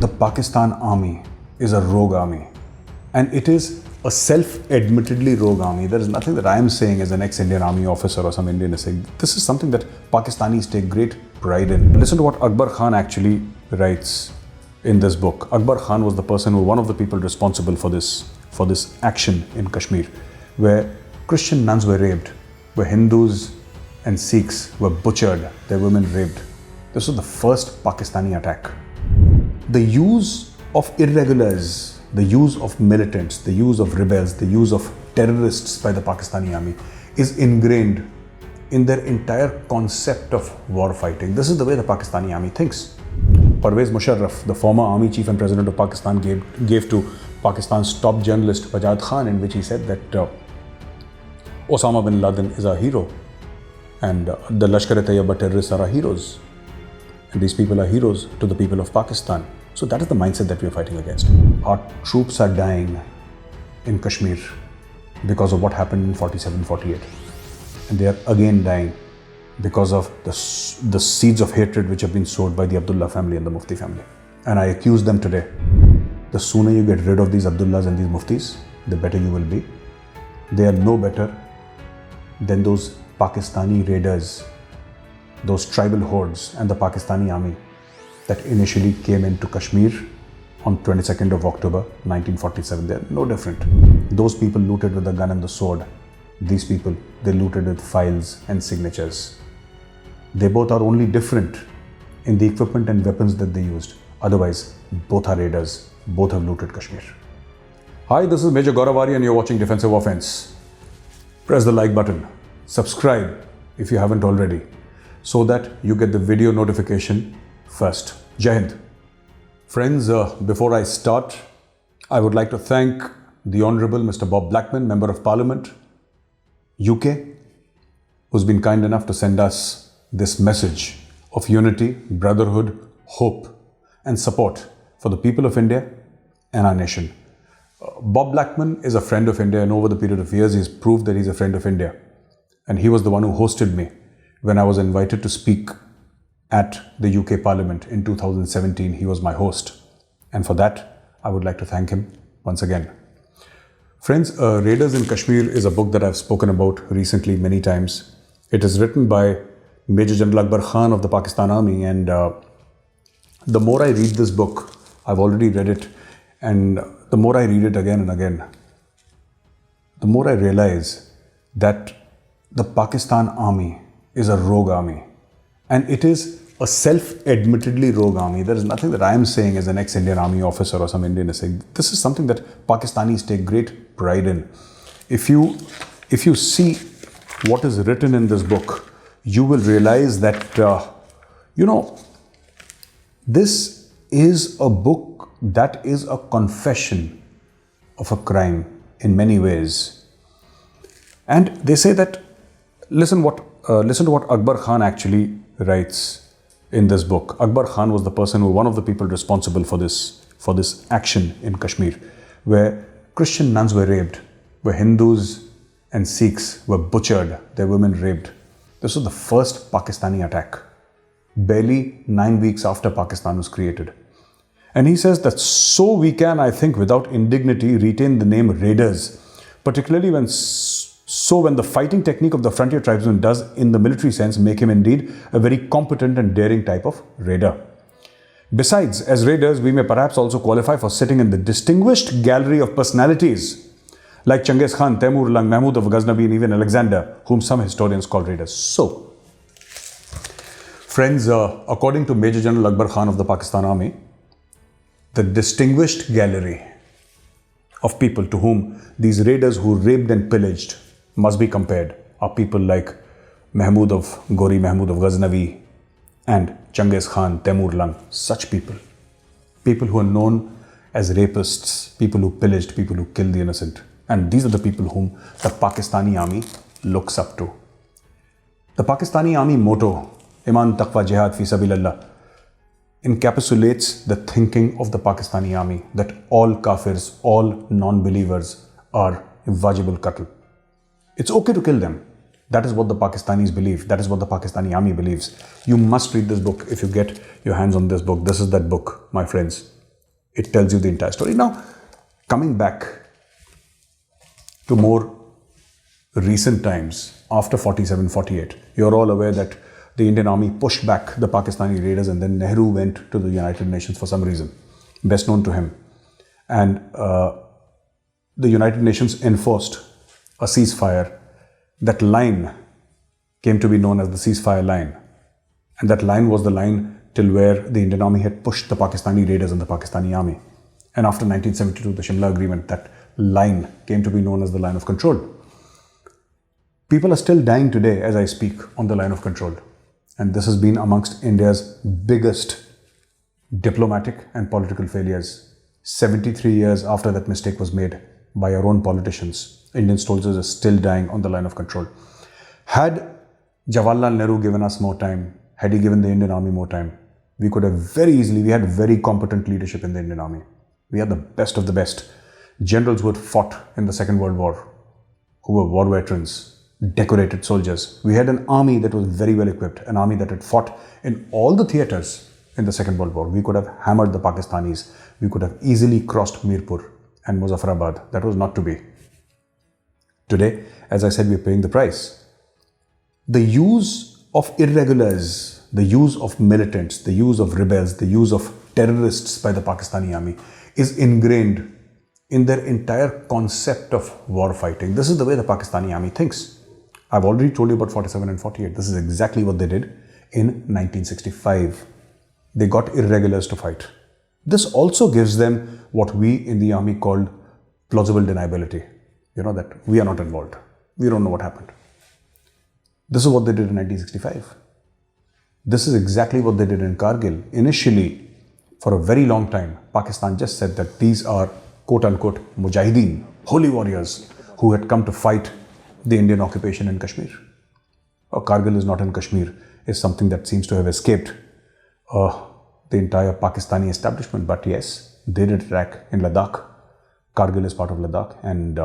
the Pakistan army is a rogue army, and it is a self-admittedly rogue army. There is nothing that I am saying as an ex-Indian army officer or some Indian is saying. This is something that Pakistanis take great pride in. Listen to what Akbar Khan actually writes in this book. Akbar Khan was the person who, one of the people responsible for this action in Kashmir, where Christian nuns were raped, where Hindus and Sikhs were butchered, their women raped. This was the first Pakistani attack. The use of irregulars, the use of militants, the use of rebels, the use of terrorists by the Pakistani army is ingrained in their entire concept of war fighting. This is the way the Pakistani army thinks. Parvez Musharraf, the former army chief and president of Pakistan, gave to Pakistan's top journalist Wajad Khan, in which he said that Osama bin Laden is our hero and the Lashkar-e-Taiba terrorists are our heroes. And these people are heroes to the people of Pakistan. So that is the mindset that we are fighting against. Our troops are dying in Kashmir because of what happened in 47-48. And they are again dying because of the seeds of hatred which have been sowed by the Abdullah family and the Mufti family. And I accuse them today. The sooner you get rid of these Abdullahs and these Muftis, the better you will be. They are no better than those Pakistani raiders, those tribal hordes and the Pakistani army that initially came into Kashmir on 22nd of October 1947. They are no different. Those people looted with the gun and the sword. These people, they looted with files and signatures. They both are only different in the equipment and weapons that they used. Otherwise, both are raiders. Both have looted Kashmir. Hi, this is Major Gaurav Arya and you're watching Defensive Offense. Press the like button. Subscribe if you haven't already, so that you get the video notification first. Jai Hind. Friends, before I start, I would like to thank the Honourable Mr. Bob Blackman, Member of Parliament, UK, who's been kind enough to send us this message of unity, brotherhood, hope and support for the people of India and our nation. Bob Blackman is a friend of India, and over the period of years he's proved that he's a friend of India. And he was the one who hosted me when I was invited to speak at the UK Parliament in 2017. He was my host. And for that, I would like to thank him once again. Friends, Raiders in Kashmir is a book that I've spoken about recently many times. It is written by Major General Akbar Khan of the Pakistan Army. And the more I read this book, I've already read it, and the more I read it again and again, the more I realize that the Pakistan army is a rogue army, and it is a self-admittedly rogue army. There is nothing that I am saying as an ex-Indian army officer or some Indian is saying. This is something that Pakistanis take great pride in. If you see what is written in this book, you will realize that, this is a book that is a confession of a crime in many ways. And they say that, listen to what Akbar Khan actually writes in this book. Akbar Khan was the person who, one of the people responsible for this action in Kashmir, where Christian nuns were raped, where Hindus and Sikhs were butchered, their women raped. This was the first Pakistani attack, barely 9 weeks after Pakistan was created. And he says that so we can, I think, without indignity, retain the name raiders, particularly when the fighting technique of the frontier tribesman does, in the military sense, make him indeed a very competent and daring type of raider. Besides, as raiders, we may perhaps also qualify for sitting in the distinguished gallery of personalities like Genghis Khan, Temur Lang, Mahmud of Ghaznavi, and even Alexander, whom some historians call raiders. So, friends, according to Major General Akbar Khan of the Pakistan Army, the distinguished gallery of people to whom these raiders who raped and pillaged must be compared are people like Mahmud of Ghaznavi and Genghis Khan, Temur Lang. Such people who are known as rapists, people who pillaged, people who killed the innocent. And these are the people whom the Pakistani army looks up to. The Pakistani army motto, Iman Taqwa Jihad Fi Sabilillah, encapsulates the thinking of the Pakistani army that all kafirs, all non-believers are wajibul qatl. It's okay to kill them. That is what the Pakistanis believe. That is what the Pakistani army believes. You must read this book if you get your hands on this book. This is that book, my friends. It tells you the entire story. Now, coming back to more recent times, after 47, 48, you're all aware that the Indian Army pushed back the Pakistani raiders, and then Nehru went to the United Nations for some reason, best known to him. And the United Nations enforced a ceasefire. That line came to be known as the ceasefire line. And that line was the line till where the Indian Army had pushed the Pakistani raiders and the Pakistani army. And after 1972, the Shimla Agreement, that line came to be known as the line of control. People are still dying today as I speak on the line of control. And this has been amongst India's biggest diplomatic and political failures. 73 years after that mistake was made by our own politicians, Indian soldiers are still dying on the line of control. Had Jawaharlal Nehru given us more time, had he given the Indian Army more time, we could have very easily, we had very competent leadership in the Indian Army. We had the best of the best. Generals who had fought in the Second World War, who were war veterans, decorated soldiers. We had an army that was very well equipped, an army that had fought in all the theatres in the Second World War. We could have hammered the Pakistanis. We could have easily crossed Mirpur and Muzaffarabad. That was not to be. Today, as I said, we're paying the price. The use of irregulars, the use of militants, the use of rebels, the use of terrorists by the Pakistani army is ingrained in their entire concept of war fighting. This is the way the Pakistani army thinks. I've already told you about 47 and 48. This is exactly what they did in 1965. They got irregulars to fight. This also gives them what we in the army called plausible deniability. You know, that we are not involved. We don't know what happened. This is what they did in 1965. This is exactly what they did in Kargil. Initially, for a very long time, Pakistan just said that these are quote-unquote mujahideen, holy warriors who had come to fight the Indian occupation in Kashmir. Kargil is not in Kashmir, is something that seems to have escaped the entire Pakistani establishment. But yes, they did attack in Ladakh. Kargil is part of Ladakh, and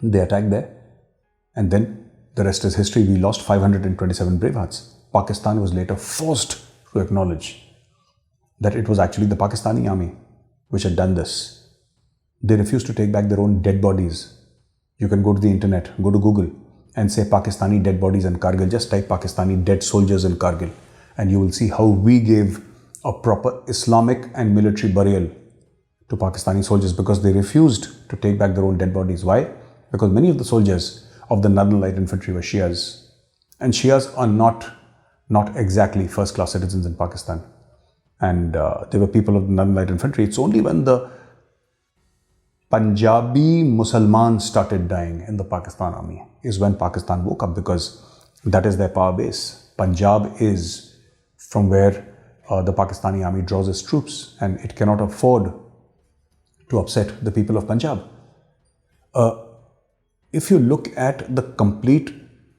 they attacked there. And then the rest is history. We lost 527 brave hearts. Pakistan was later forced to acknowledge that it was actually the Pakistani army which had done this. They refused to take back their own dead bodies. You can go to the internet, go to Google and say Pakistani dead bodies in Kargil. Just type Pakistani dead soldiers in Kargil and you will see how we gave a proper Islamic and military burial to Pakistani soldiers because they refused to take back their own dead bodies. Why? Because many of the soldiers of the Northern Light Infantry were Shias. And Shias are not exactly first-class citizens in Pakistan. And they were people of the Northern Light Infantry. It's only when the Punjabi Musalmans started dying in the Pakistan army is when Pakistan woke up, because that is their power base. Punjab is from where the Pakistani army draws its troops, and it cannot afford to upset the people of Punjab. If you look at the complete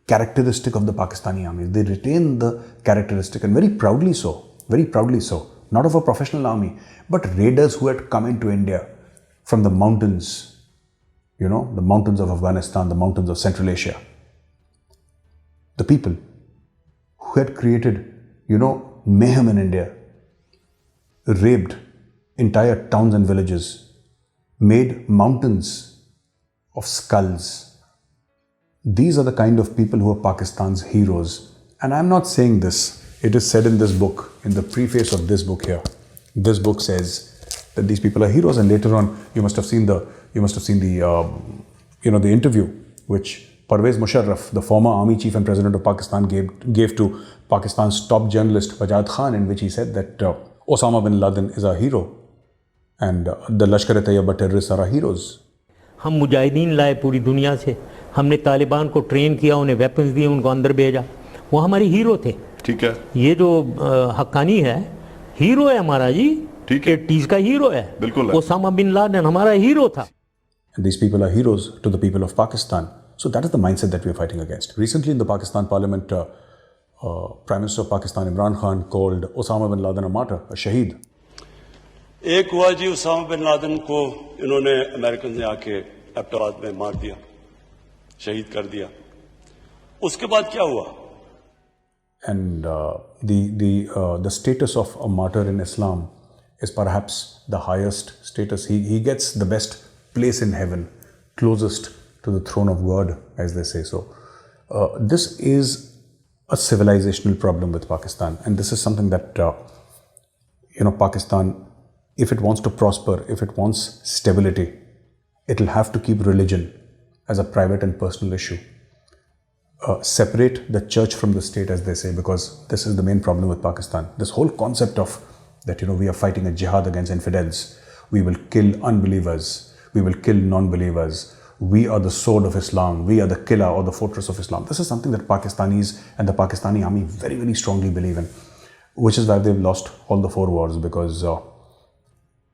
characteristic of the Pakistani army, they retain the characteristic, and very proudly so, not of a professional army, but raiders who had come into India from the mountains, you know, the mountains of Afghanistan, the mountains of Central Asia. The people who had created, you know, mayhem in India, raped entire towns and villages, made mountains of skulls. These are the kind of people who are Pakistan's heroes. And I'm not saying this. It is said in this book, in the preface of this book here. This book says that these people are heroes, and later on you must have seen the interview which Parvez Musharraf, the former army chief and president of Pakistan, gave to Pakistan's top journalist Wajad Khan, in which he said that Osama bin Laden is our hero and the Lashkar-e-Taiba terrorists are our heroes. हम मुजाहिदीन लाए पूरी दुनिया से, हमने तालिबान को train किया, उन्हें weapons दिए, उनको अंदर भेजा, वो हमारे हीरो थे. ठीक है. ये जो हक्कानी है, हीरो है हमारा जी. ठीक है. टीज का हीरो है. बिल्कुल. ओसामा बिन लादेन हमारा हीरो था. And these people are heroes to the people of Pakistan. So that is the mindset that we are fighting against. Recently in the Pakistan Parliament, Prime Minister of Pakistan Imran Khan called Osama bin Laden a martyr, a shaheed. एक हुआ जी, Usama bin Laden को इन्होंने American ने आके एबटाबाद में मार दिया, शहीद कर दिया. उसके बाद क्या हुआ? And the status of a martyr in Islam is perhaps the highest status. He gets the best place in heaven, closest to the throne of God, as they say. So this is a civilizational problem with Pakistan, and this is something that Pakistan, if it wants to prosper, if it wants stability, it'll have to keep religion as a private and personal issue. Separate the church from the state, as they say, because this is the main problem with Pakistan. This whole concept of that, we are fighting a jihad against infidels. We will kill unbelievers. We will kill non-believers. We are the sword of Islam. We are the killer or the fortress of Islam. This is something that Pakistanis and the Pakistani army very, very strongly believe in, which is why they've lost all the 4 wars, because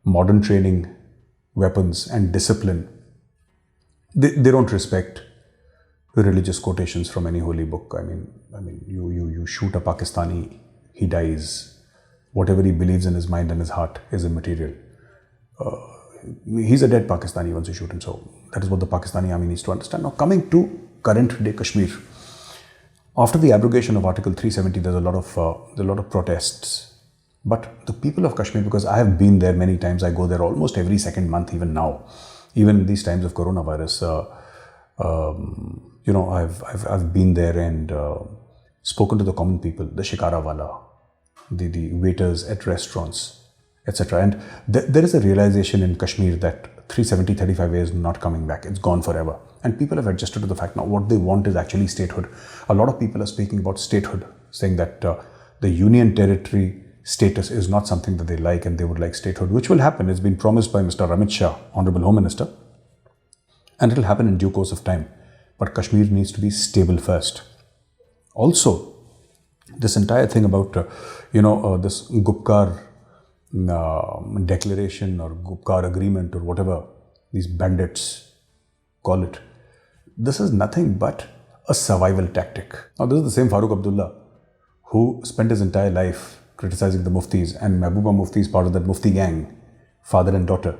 modern training, weapons and discipline, they don't respect religious quotations from any holy book. I mean, you shoot a Pakistani, he dies. Whatever he believes in his mind and his heart is immaterial. He's a dead Pakistani once you shoot him. So that is what the Pakistani army needs to understand. Now, coming to current day Kashmir, after the abrogation of Article 370, there's a lot of protests. But the people of Kashmir, because I have been there many times, I go there almost every second month, even now, even in these times of coronavirus. I've been there and spoken to the common people, the shikara wala, the waiters at restaurants, etc. And there is a realization in Kashmir that 370-35A is not coming back. It's gone forever. And people have adjusted to the fact now what they want is actually statehood. A lot of people are speaking about statehood, saying that the union territory status is not something that they like and they would like statehood, which will happen. It's been promised by Mr. Amit Shah, Honorable Home Minister, and it will happen in due course of time. But Kashmir needs to be stable first. Also, this entire thing about, this Gupkar declaration or Gupkar agreement or whatever these bandits call it, this is nothing but a survival tactic. Now, this is the same Farooq Abdullah who spent his entire life criticizing the Muftis, and Mehbooba Mufti is part of that Mufti gang, father and daughter,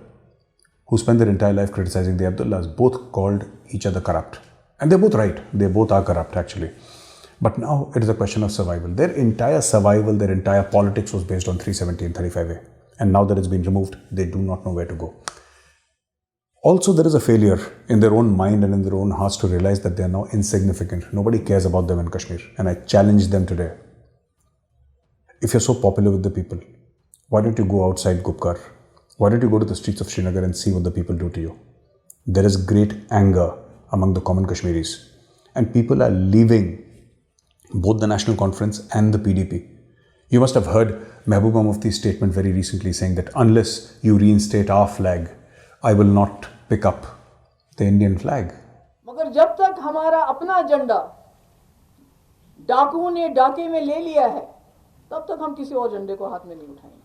who spent their entire life criticizing the Abdullahs, both called each other corrupt. And they're both right. They both are corrupt, actually. But now it is a question of survival. Their entire survival, their entire politics was based on 370 and 35A. And now that it's been removed, they do not know where to go. Also, there is a failure in their own mind and in their own hearts to realize that they are now insignificant. Nobody cares about them in Kashmir. And I challenge them today. If you're so popular with the people, why don't you go outside Gupkar? Why don't you go to the streets of Srinagar and see what the people do to you? There is great anger among the common Kashmiris. And people are leaving both the National Conference and the PDP. You must have heard Mehbooba Mufti's statement very recently saying that unless you reinstate our flag, I will not pick up the Indian flag. मगर जब तक हमारा अपना agenda डाकुओं ने डाके में ले लिया है, तब तक हम किसी और एजेंडे को हाथ में नहीं उठाएंगे.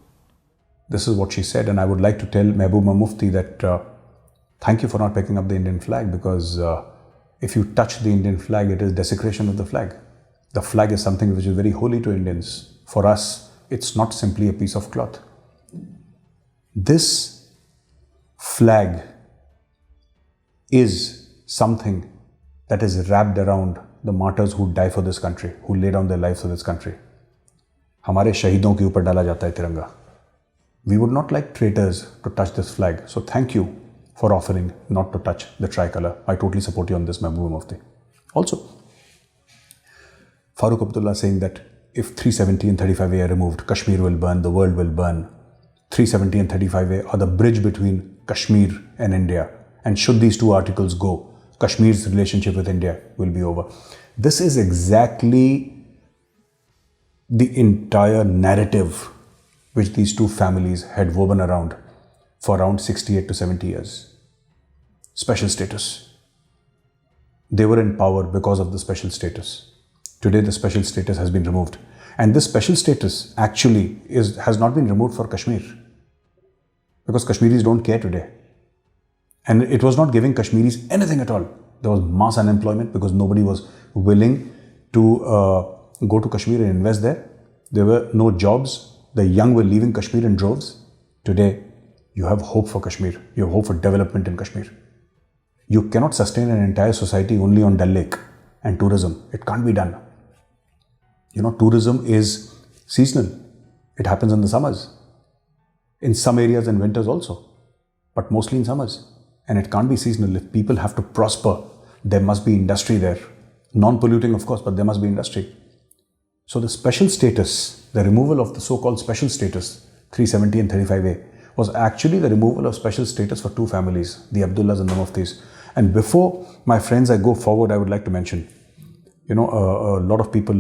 This is what she said, and I would like to tell Mehbooba Mufti that thank you for not picking up the Indian flag, because if you touch the Indian flag, it is desecration of the flag. The flag is something which is very holy to Indians. For us, it's not simply a piece of cloth. This flag is something that is wrapped around the martyrs who die for this country, who lay down their lives for this country. हमारे शहीदों के ऊपर डाला जाता है तिरंगा. We would not like traitors to touch this flag. So thank you for offering not to touch the tricolor. I totally support you on this, Mehbooba Mufti. Also, Farooq Abdullah saying that if 370 and 35A are removed, Kashmir will burn, the world will burn. 370 and 35A are the bridge between Kashmir and India. And should these two articles go, Kashmir's relationship with India will be over. This is exactly the entire narrative which these two families had woven around for around 68 to 70 years. Special status. They were in power because of the special status. Today, the special status has been removed. And this special status actually has not been removed for Kashmir, because Kashmiris don't care today. And it was not giving Kashmiris anything at all. There was mass unemployment because nobody was willing to go to Kashmir and invest there. There were no jobs. The young were leaving Kashmir in droves. Today, you have hope for Kashmir. You have hope for development in Kashmir. You cannot sustain an entire society only on Dal Lake and tourism. It can't be done. Tourism is seasonal. It happens in the summers. In some areas in winters also, but mostly in summers. And it can't be seasonal. If people have to prosper, there must be industry there. Non-polluting, of course, but there must be industry. So the special status, the removal of the so-called special status, 370 and 35A, was actually the removal of special status for two families, the Abdullahs and the Muftis. And before, my friends, I go forward, I would like to mention, a lot of people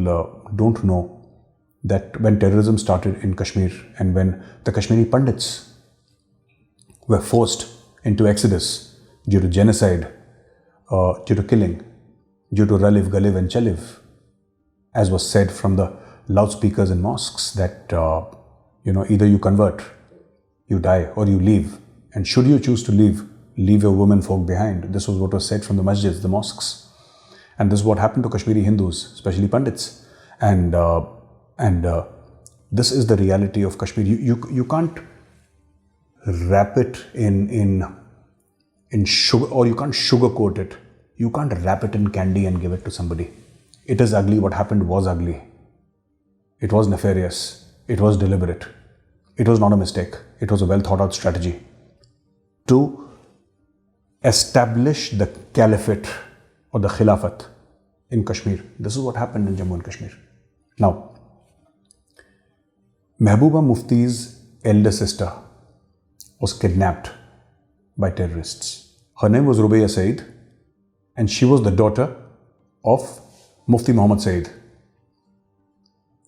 don't know that when terrorism started in Kashmir and when the Kashmiri Pandits were forced into exodus due to genocide, due to killing, due to Raliv, Galiv and Chaliv, as was said from the loudspeakers in mosques that, either you convert, you die, or you leave. And should you choose to leave your women folk behind. This was what was said from the masjids, the mosques. And this is what happened to Kashmiri Hindus, especially Pandits. And this is the reality of Kashmir. You can't wrap it in sugar, or you can't sugarcoat it. You can't wrap it in candy and give it to somebody. It is ugly. What happened was ugly. It was nefarious. It was deliberate. It was not a mistake. It was a well thought out strategy to establish the caliphate or the khilafat in Kashmir. This is what happened in Jammu and Kashmir. Now, Mehbooba Mufti's elder sister was kidnapped by terrorists. Her name was Rubayya Saeed, and she was the daughter of Mufti Muhammad Saeed.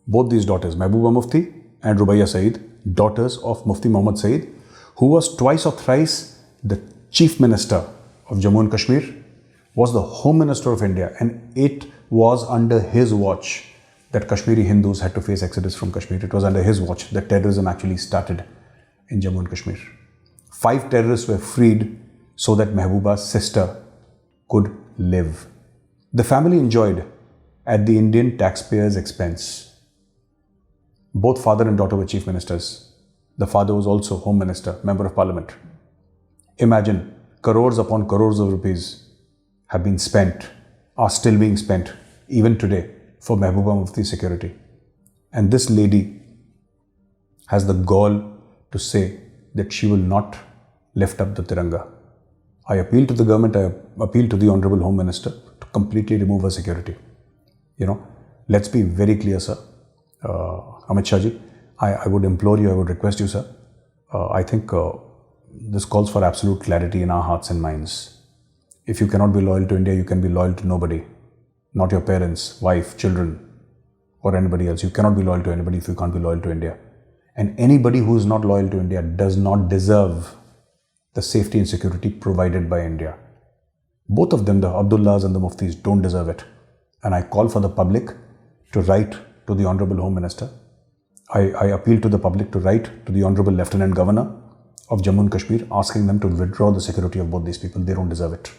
Both these daughters, Mehbooba Mufti and Rubayya Saeed, daughters of Mufti Muhammad Saeed, who was twice or thrice the Chief Minister of Jammu and Kashmir, was the Home Minister of India, and it was under his watch that Kashmiri Hindus had to face exodus from Kashmir. It was under his watch that terrorism actually started in Jammu and Kashmir. 5 terrorists were freed so that Mehbooba's sister could live. The family enjoyed at the Indian taxpayers' expense. Both father and daughter were chief ministers. The father was also Home Minister, Member of Parliament. Imagine, crores upon crores of rupees have been spent, are still being spent, even today, for Mehbooba Mufti's security. And this lady has the gall to say that she will not lift up the Tiranga. I appeal to the government, I appeal to the Honorable Home Minister to completely remove her security. Let's be very clear, sir. Amit Shah ji, I would implore you, I would request you, sir. I think this calls for absolute clarity in our hearts and minds. If you cannot be loyal to India, you can be loyal to nobody. Not your parents, wife, children, or anybody else. You cannot be loyal to anybody if you can't be loyal to India. And anybody who is not loyal to India does not deserve the safety and security provided by India. Both of them, the Abdullahs and the Muftis, don't deserve it. And I call for the public to write to the Honorable Home Minister. I appeal to the public to write to the Honorable Lieutenant Governor of Jammu and Kashmir, asking them to withdraw the security of both these people. They don't deserve it.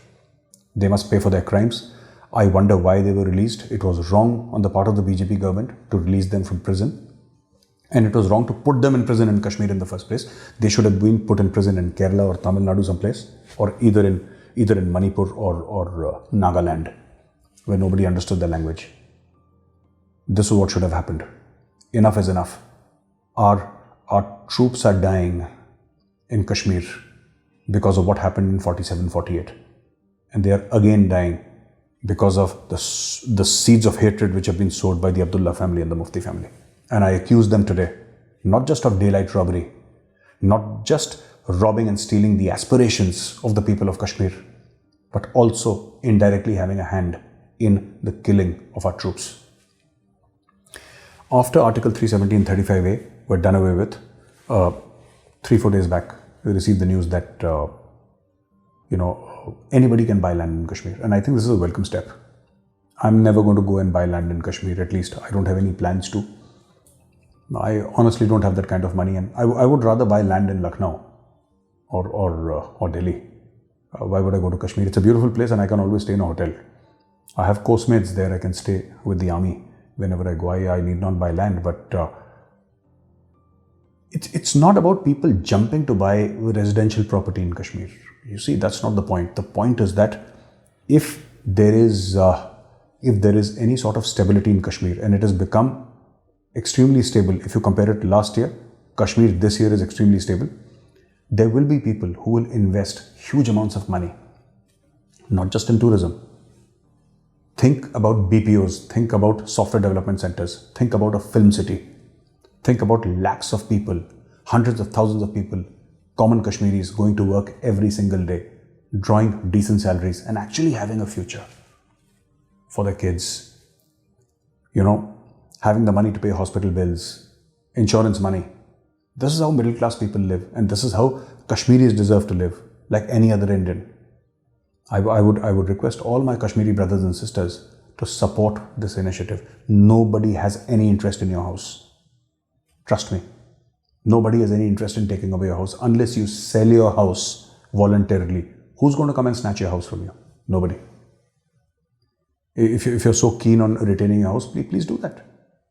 They must pay for their crimes. I wonder why they were released. It was wrong on the part of the BJP government to release them from prison. And it was wrong to put them in prison in Kashmir in the first place. They should have been put in prison in Kerala or Tamil Nadu someplace, or either in Manipur or Nagaland, where nobody understood the language. This is what should have happened. Enough is enough. Our troops are dying in Kashmir because of what happened in 47-48. And they are again dying because of the seeds of hatred which have been sowed by the Abdullah family and the Mufti family. And I accuse them today, not just of daylight robbery, not just robbing and stealing the aspirations of the people of Kashmir, but also indirectly having a hand in the killing of our troops. After Article 370 and 35A were done away with, 3-4 days back, we received the news that, anybody can buy land in Kashmir. And I think this is a welcome step. I'm never going to go and buy land in Kashmir, at least. I don't have any plans to. I honestly don't have that kind of money, and I would rather buy land in Lucknow or Delhi. Why would I go to Kashmir? It's a beautiful place and I can always stay in a hotel. I have course-mates there. I can stay with the army whenever I go. I need not buy land, but it's not about people jumping to buy residential property in Kashmir. You see, that's not the point. The point is that if there is any sort of stability in Kashmir, and it has become extremely stable if you compare it to last year, Kashmir this year is extremely stable. There will be people who will invest huge amounts of money, not just in tourism. Think about BPOs, think about software development centers, think about a film city, think about lakhs of people, hundreds of thousands of people, common Kashmiris going to work every single day, drawing decent salaries and actually having a future for their kids. You know, having the money to pay hospital bills, insurance money. This is how middle class people live, and this is how Kashmiris deserve to live, like any other Indian. I would request all my Kashmiri brothers and sisters to support this initiative. Nobody has any interest in your house. Trust me. Nobody has any interest in taking away your house unless you sell your house voluntarily. Who's going to come and snatch your house from you? Nobody. If you're so keen on retaining your house, please do that.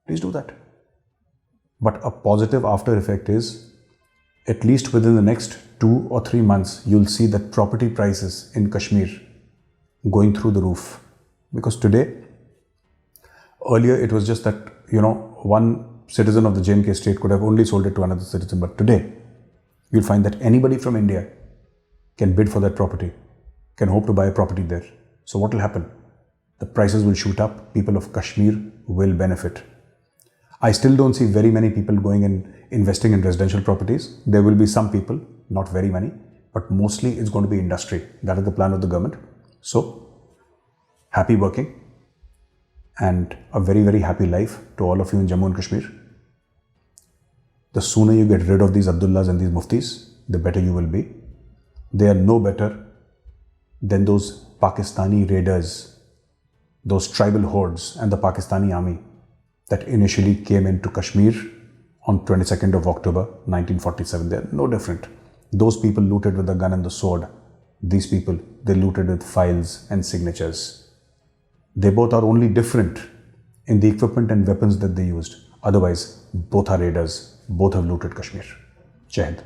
Please do that. But a positive after effect is, at least within the next 2 or 3 months, you'll see that property prices in Kashmir going through the roof. Because today, earlier it was just that, one citizen of the J&K state could have only sold it to another citizen. But today, you'll find that anybody from India can bid for that property, can hope to buy a property there. So what will happen? The prices will shoot up. People of Kashmir will benefit. I still don't see very many people going and investing in residential properties. There will be some people, not very many, but mostly it's going to be industry. That is the plan of the government. So, happy working and a very, very happy life to all of you in Jammu and Kashmir. The sooner you get rid of these Abdullahs and these Muftis, the better you will be. They are no better than those Pakistani raiders, those tribal hordes and the Pakistani army that initially came into Kashmir on 22nd of October 1947. They are no different. Those people looted with the gun and the sword. These people, they looted with files and signatures. They both are only different in the equipment and weapons that they used. Otherwise, both are raiders. Both have looted Kashmir. Jai Hind.